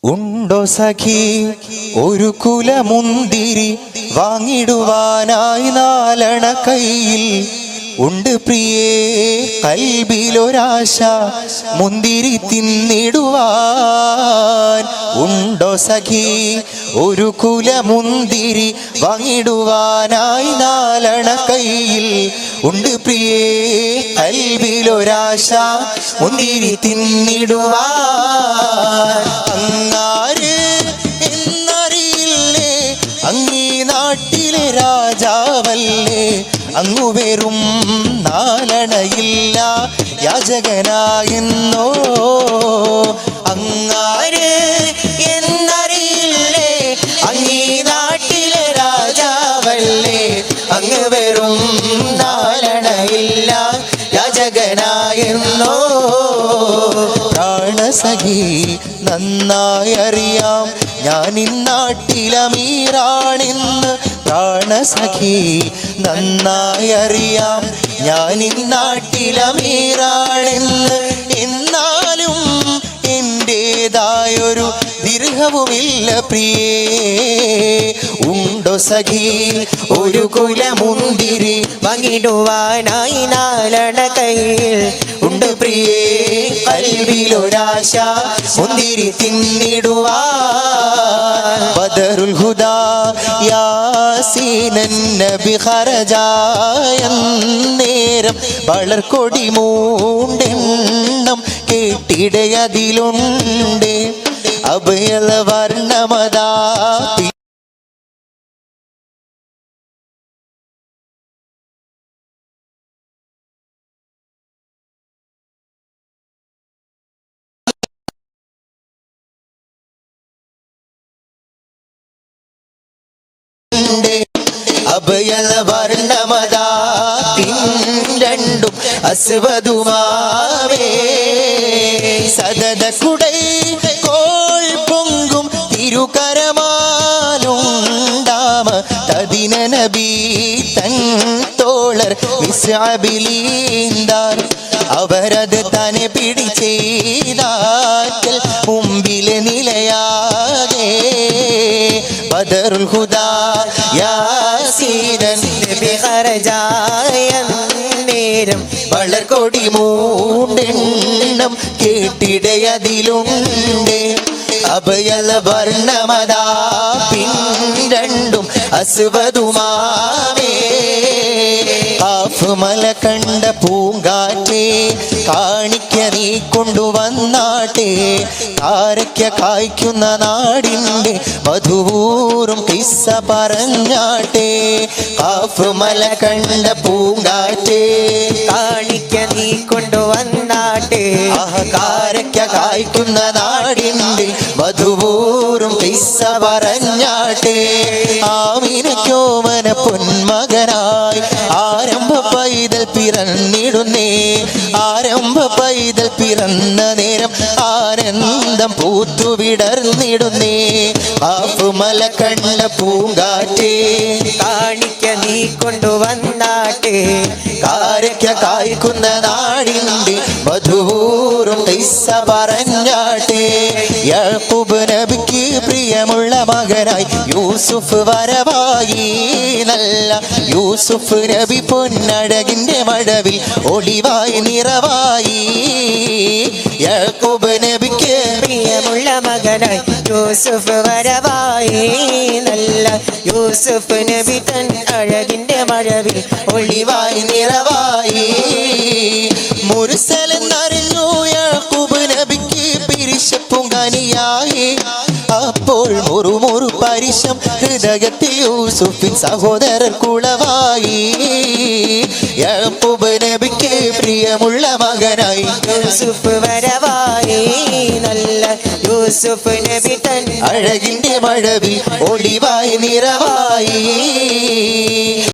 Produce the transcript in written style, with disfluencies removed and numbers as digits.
ഉണ്ടോ സഖി ഒരു കുലമുന്തിരി വാങ്ങിടുവാനായി നാലണ കയ്യിൽ ഉണ്ട് പ്രിയേ കൽബിലൊരാശ മുന്തിരി തിന്നിടുവാൻ. ഉണ്ടോ സഖി ഒരു കുലമുന്തിരി വാങ്ങിടുവാനായി നാലണ കയ്യിൽ ഉണ്ട് പ്രിയേ കൽബിലൊരാശ മുന്തിരി തിന്നിടുവാൻ. അങ്ങാര് എന്നറിയില്ലേ അങ്ങീ നാട്ടിലെ രാജാവല്ലേ, അങ്ങു വെറും നാലണയില്ല യാചകനായെന്നോ. അങ്ങാര് എന്നറിയില്ലേ അങ്ങീ നാട്ടിലെ രാജാവല്ലേ, അങ്ങ് വെറും നാലണയില്ല യാചകനായെന്നോ. പ്രാണസഖി നന്നായി അറിയാം ഞാൻ ഇന്നാട്ടിലമീറാണെന്ന്, പ്രാണസഖി നന്നായി അറിയാം ഞാൻ ഇന്നാട്ടിലമീറാണെന്ന്. എന്നാലും എൻ്റേതായൊരു ദിർഹവുമില്ല പ്രിയേ. ഉണ്ടോ സഖി ഒരു കുലമുന്തിരി വാങ്ങിടുവാനായി നാലണ കയ്യിൽ ഉണ്ട് പ്രിയേ കൽബിലൊരാശ മുന്തിരി തിന്നിടുവാൻ. ബദറുൽ ഹുദാ യാസീനൻ നബി ഖറജായ നേരം വളർക്കൊടി മൂണ്ടെണ്ണം കേട്ടിടയതിലുണ്ട് അഭയല വർണ്ണമതാ. അഭയല വർണ്ണമതാ രണ്ടും അസ്വദുമാവേ. സദത കുടൈ കോൾ പൊങ്കും തിരുകരമാലുണ്ടാമ തദിന നബി തൻ തോളർ മിസ്അബിലീന്താർ. അവരത് തന്നെ പിടിച്ചെയ്താൽ മുമ്പിലെ നിലയാകെ. ബദറുൽ ഹുദാ യാസീനൻ നബി ഖറജായ നേരം വളർക്കൊടി മൂണ്ടെണ്ണം കേട്ടിടയതിലുണ്ട് അഭയല വർണ്ണമതാ രണ്ടും അസ്വദുമാവേ. കാഫ് മല കണ്ട പൂങ്കാറ്റേ കാണിക്ക നീ കൊണ്ടുവന്നാട്ടെ, കാരയ്ക്ക കായ്ക്കുന്ന നാടിൻ്റെ മധുവൂറും കിസ്സ പറഞ്ഞാട്ടെ. കാഫ് മല കണ്ട പൂങ്കാറ്റേ കാണിക്ക നീ കൊണ്ടുവന്നാട്ടെ, കാരയ്ക്ക കായ്ക്കുന്ന നാടിൻ്റെ മധുവൂറും കിസ്സ പറഞ്ഞാട്ടെ. ആമിനക്കോമന പൊന്മകനായി ആരംഭ പൈതൽ പിറന്നിടുന്നേ, ആരംഭ പൈതൽ പിറന്ന നേരം ആനന്ദം പൂത്തുവിടർന്നിടുന്നേ. ആഫുമല കണ്ട പൂങ്കാറ്റേ കാണിക്ക നീ കൊണ്ടുവന്നാട്ടെ, കാരയ്ക്ക കായ്ക്കുന്ന നാടിൻ്റെ മധുവൂറും കിസ്സ പറഞ്ഞാട്ടെ. യാക്കൂബ് നബിക്ക് പ്രിയമുള്ള മകനായി യൂസുഫ് വരവായി, നല്ല യൂസുഫ് നബി പൊന്നഴകിൻ്റെ മഴവിൽ ഒളിവായി നിറവായി. യാക്കൂബ് നബിക്ക് പ്രിയമുള്ള മകനായി യൂസുഫ് വരവായി, നല്ല യൂസുഫ് നബി തൻ അഴകിൻ്റെ മഴവിൽ ഒളിവായി നിറവായി. മുർസലെന്നറിഞ്ഞു യാക്കൂബ് നബിക്ക് പിരിശപ്പുങ്കനിയായി. അപ്പോൾ മുറുമുറു പരിശം ഹൃദയത്തിൽ യൂസുഫിൻ സഹോദരർ കുളവായി. യാക്കൂബ് നബിക്ക് പ്രിയമുള്ള മകനായി യൂസുഫ് വരവായി, നല്ല യൂസുഫ് നബി തൻ അഴകിൻ്റെ മഴവിൽ ഒളിവായി നിറവായി.